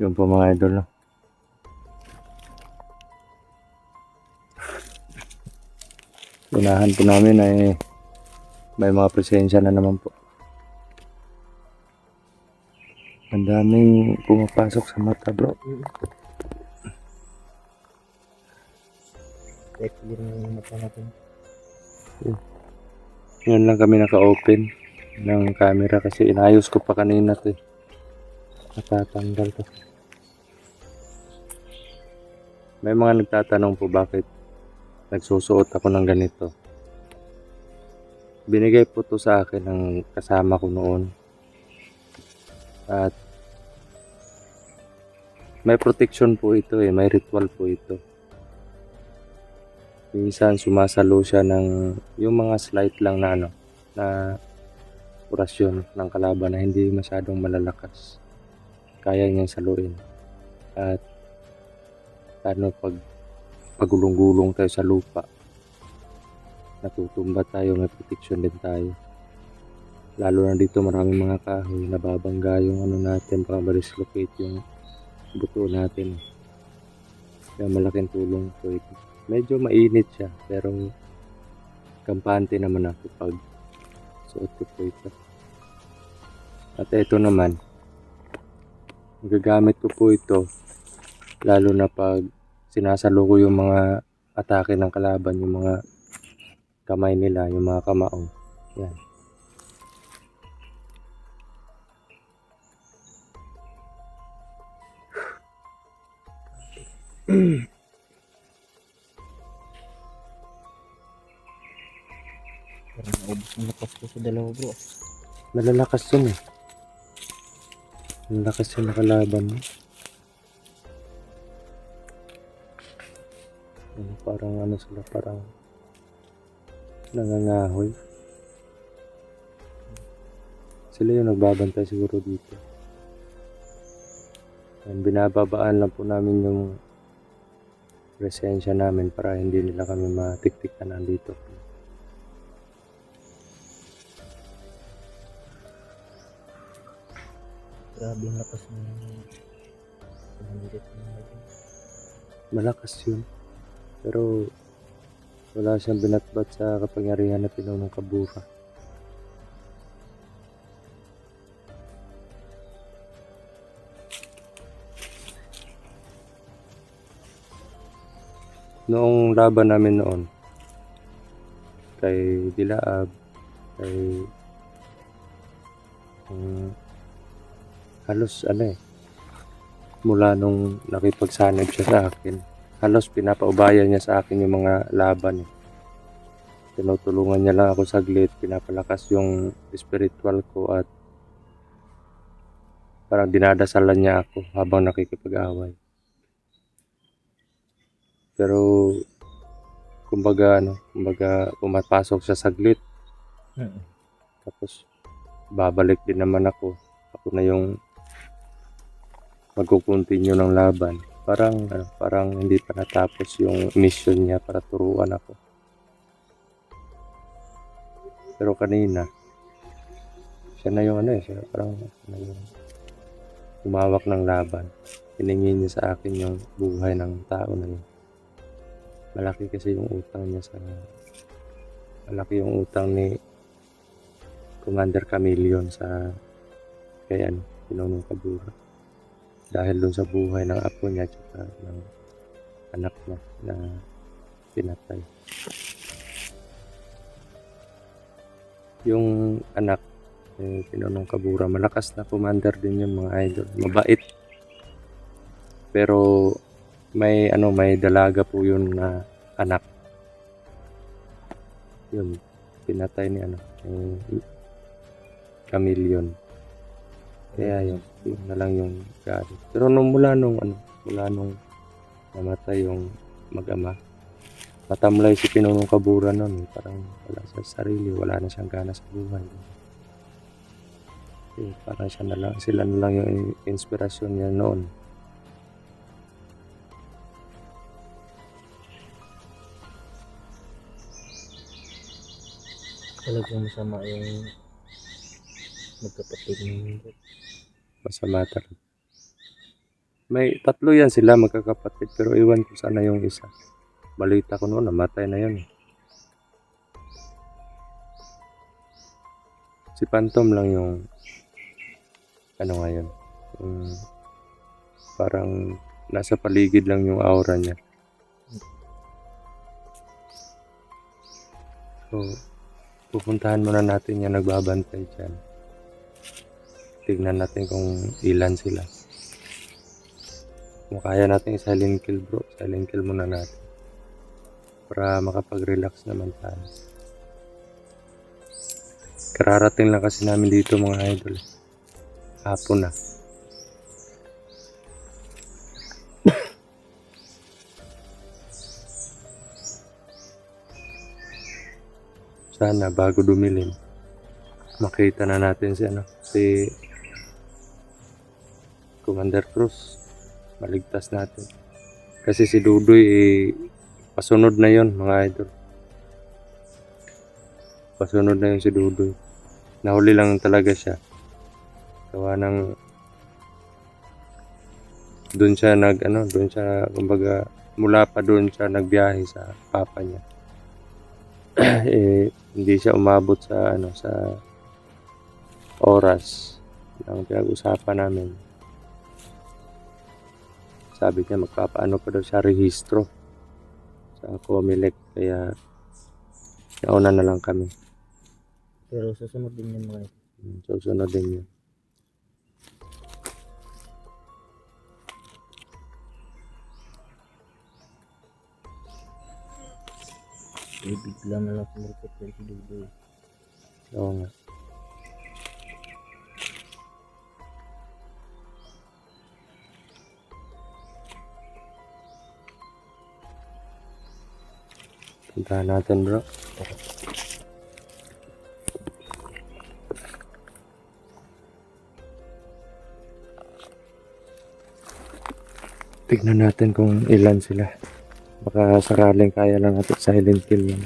Yun po mga idol, no? Unahan po namin ay may mga presensya na naman po. Ang daming pumapasok sa mata, bro. Check din yung mata natin. Ngayon lang kami naka-open ng camera kasi inayos ko pa kanina to. Natatanggal to. May mga nagtatanong po bakit nagsusuot ako ng ganito. Binigay po to sa akin ng kasama ko noon. At may protection po ito may ritual po ito. Minsan sumasalo siya ng yung mga slight lang na na orasyon ng kalaban na hindi masyadong malalakas. Kaya niyang saluin. At pagulong-gulong tayo sa lupa, natutumba tayo, may protection din tayo. Lalo na dito maraming mga kahoy, nababangga yung natin, para ma-dislocate yung buto natin. Kaya malaking tulong po ito. Medyo mainit siya, pero kampante naman ako pag suot ko po ito. At ito naman, magagamit ko po ito lalo na pag sinasalo ko yung mga atake ng kalaban, yung mga kamay nila, yung mga kamaong. Yan. Parang naubos ang lakas ko sa dalawa, bro. Malalakas yun Malakas yung nakalaban mo. Parang sila, parang nangangahoy. Sila yung nagbabantay siguro dito. And binababaan lang po namin yung presensya namin para hindi nila kami matiktikan nandito. Grabe yung lakas ng pumindit ng lagi. Malakas yun. Pero wala siyang binatbat sa kapangyarihan na Pinunong Kabura. Noong laban namin noon, kay Dilaab, kay halos mula nung nakipagsanib siya sa akin, halos pinapaubayan niya sa akin yung mga laban. Tinutulungan niya lang ako saglit, pinapalakas yung spiritual ko at parang dinadasalan niya ako habang nakikipag-away. Pero kumbaga pumapasok siya saglit. Tapos babalik din naman ako. Ako na yung magkukontinue ng laban. Parang hindi pa natapos yung mission niya para turuan ako. Pero kanina, siya na yung siya parang yung umawak ng laban. Hiningi niya sa akin yung buhay ng tao na yun. Malaki kasi yung utang niya malaki yung utang ni Commander Camillion sa kay Pinunong Kabura. Dahil dun sa buhay ng apo niya at ng anak niya na pinatay. Yung anak ni Pinunong Kabura, malakas na commander din yung mga idol. Mabait. Pero may dalaga po yun na anak. Yun, pinatay ni Camillion. Kaya yun na lang yung galit. Pero mula nung namatay yung mag-ama, matamlay si Pinunong Kabura noon. Parang wala sa sarili, wala na siyang gana sa buhay. Parang sila na lang yung inspirasyon niya noon. Talagang masama yung magkapatid ng Masama talaga. May tatlo yan sila magkakapatid pero iwan ko sana yung isa. Balita ko noon namatay na yun. Si Phantom lang yung ano ngayon. Yung parang nasa paligid lang yung aura niya. So, pupuntahan muna natin yung nagbabantay dyan. Tignan natin kung ilan sila. Kung kaya natin i-silent kill bro, silent kill muna natin. Para makapag-relax naman tayo. Kararating lang kasi namin dito mga idol. Hapon na. Sana bago dumilim, makita na natin si Commander Cruz. Maligtas natin. Kasi si Dudoy pasunod na yon mga idol. Pasunod na yun si Dudoy. Nahuli lang talaga siya. Gawa ng doon siya kumbaga mula pa doon siya nagbiyahe sa papa niya. Hindi siya umabot sa oras ng pinag-usapan namin. Sabi niya magpapaano pa daw siya rehistro sa Comelec, kaya nauna na lang kami. Pero susunod din yung mga Susunod din yun. bigla na lang sumurkot yan si Dudoy. Oo nga. Puntahan natin bro. Tignan natin kung ilan sila. Baka sakaling kaya lang natin silent kill yan.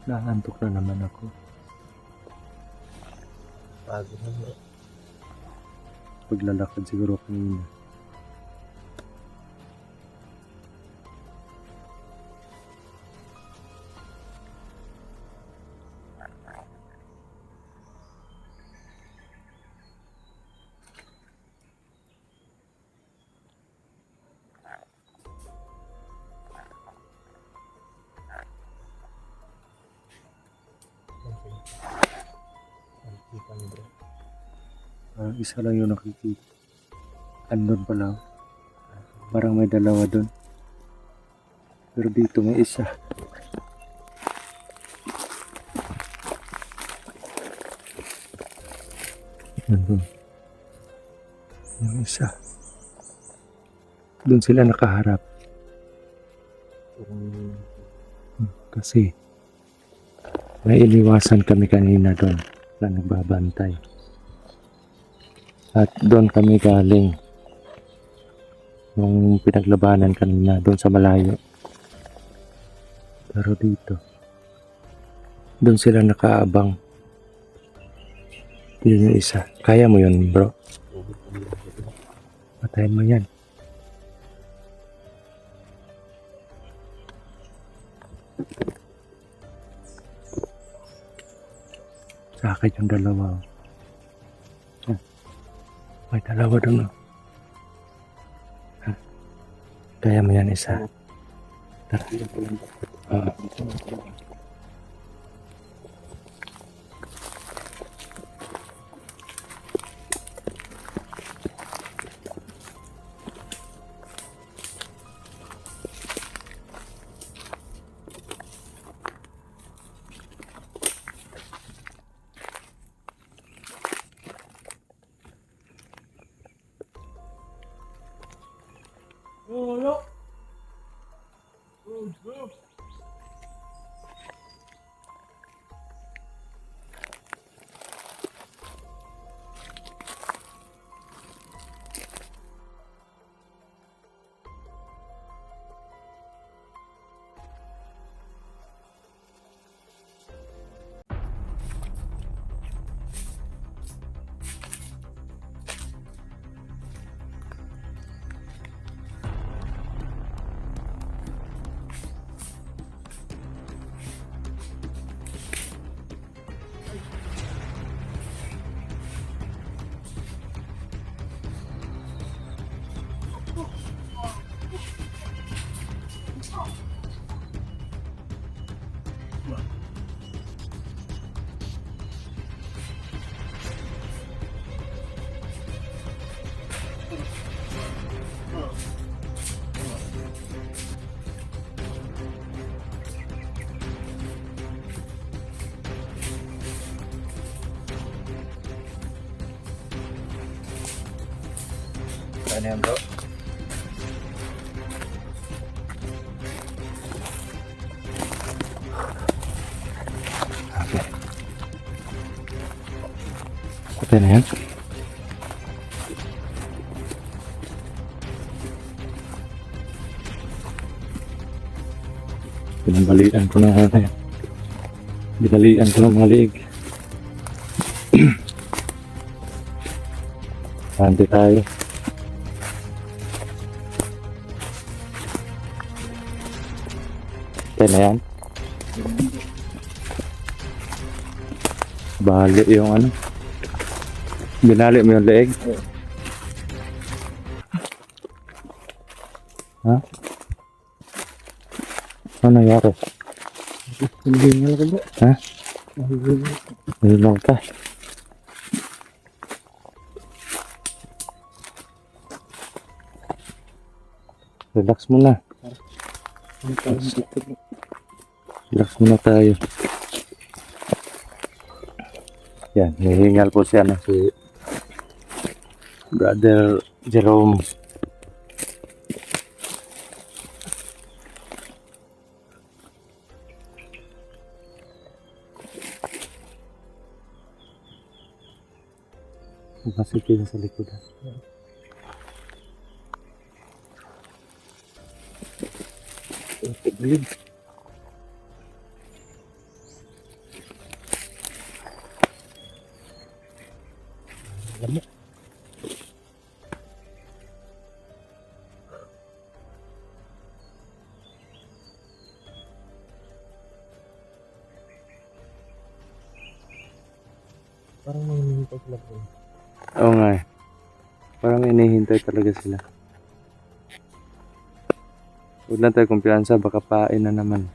Naantok na naman ako. Pagod na bro. Paglalakad siguro kanina. Antikan bro. Isa lang yung nakikita. Andun pala. Parang may dalawa dun. Pero dito may isa. Andun. Yung isa. Dun sila nakaharap. Kasi may iniwasan kami kanina doon na nagbabantay. At doon kami galing nung pinaglabanan kanina doon sa malayo. Pero dito, doon sila nakaabang. Yun yung isa. Kaya mo yun bro? Patayin mo yan. Sa akin yung dalawa. May dalawa doon. Kaya mo yan isa. Tara. Ano yan bro? Okay na yan. Pinabalian ko na yan. Binalian ko ng mga liig. Hante tayo. Okay na yan. Bali yung ano. Binali mo yung leeg. Ha? Ano nangyari? Hindi ko bro. Ha? Hindi. Nilong ka. Relax muna. Relax muna tayo. Yan, hihingal po siya na si Brother Jerome. Masikil sa likod. Parang may hinihintay sila bro. Oo nga eh. Parang inihintay talaga sila. Huwag lang tayo kumpiyansa, baka pain na naman.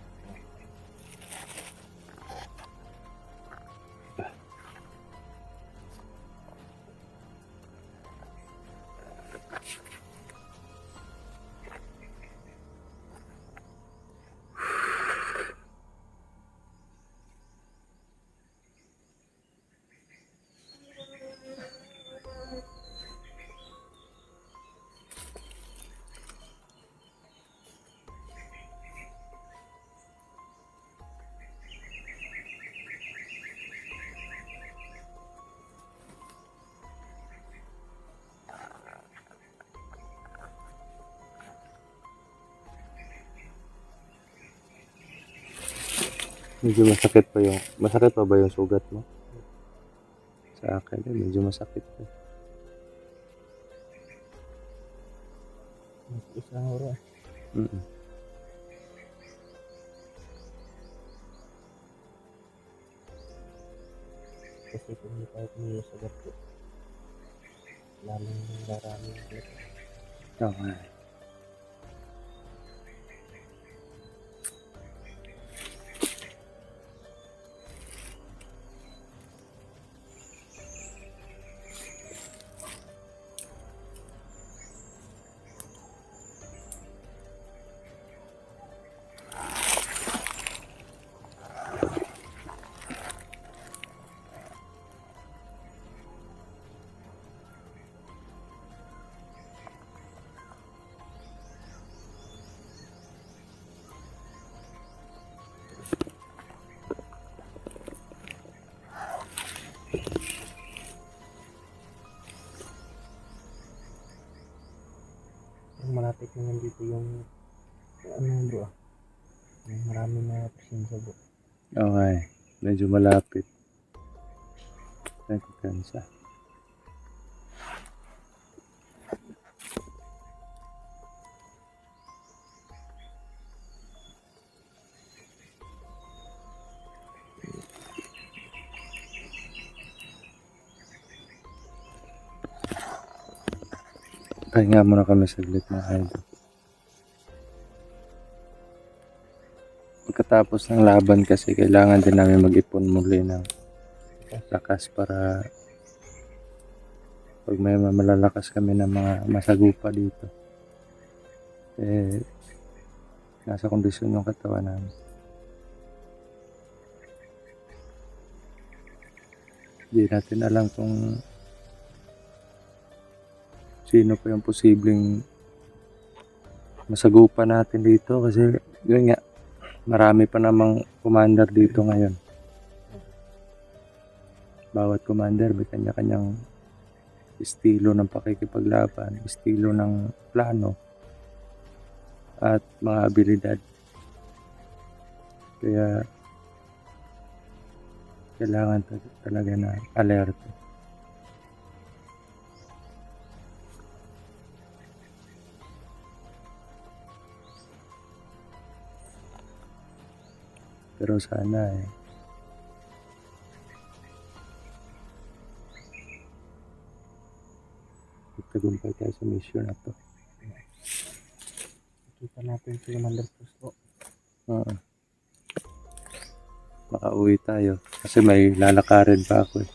Medyo masakit pa ba yung sugat mo? Sa akin, medyo masakit pa. Isang oras. Mm. Kasi kung hindi tayo kumilos sa gato, lalong darami yung gato. Okay. malapit na dito yung ano bro ah. Yung marami na presensya bro. Okay. Medyo malapit. Nagkukansa. Pahinga muna kami saglit mga idol. Pagkatapos ng laban kasi kailangan din namin mag-ipon muli ng lakas para pag may malalakas kami ng mga masagupa dito. Nasa kondisyon yung katawan namin. Hindi natin alam kung sino pa yung posibleng masagupa natin dito kasi yun nga, marami pa namang commander dito ngayon. Bawat commander may kanya-kanyang estilo ng pakikipaglaban, estilo ng plano at mga abilidad. Kaya kailangan talaga na alerto. Pero sana magtagumpay tayo sa mission na to. Kita natin si Commander Cruz po. Oo. Makauwi tayo kasi may lalakarin pa ako eh.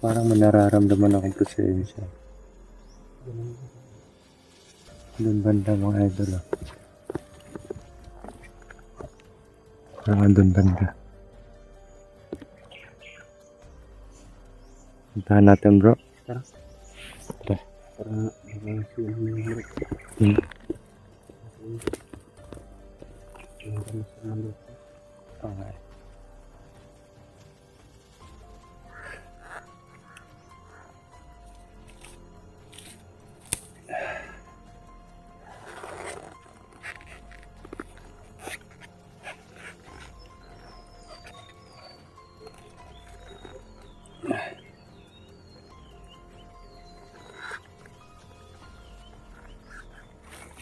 Parang may nararamdaman akong presensya. Ganun. Doon banda mga idol ah. Parang doon banda. Puntahan natin bro. Tara. Tara. Para mabalas yung mga Hmm. Okay.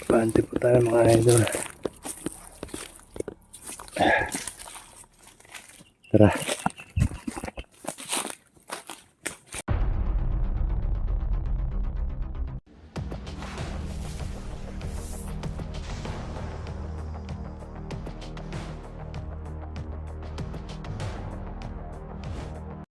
Bante po tayo mga idol. Tara.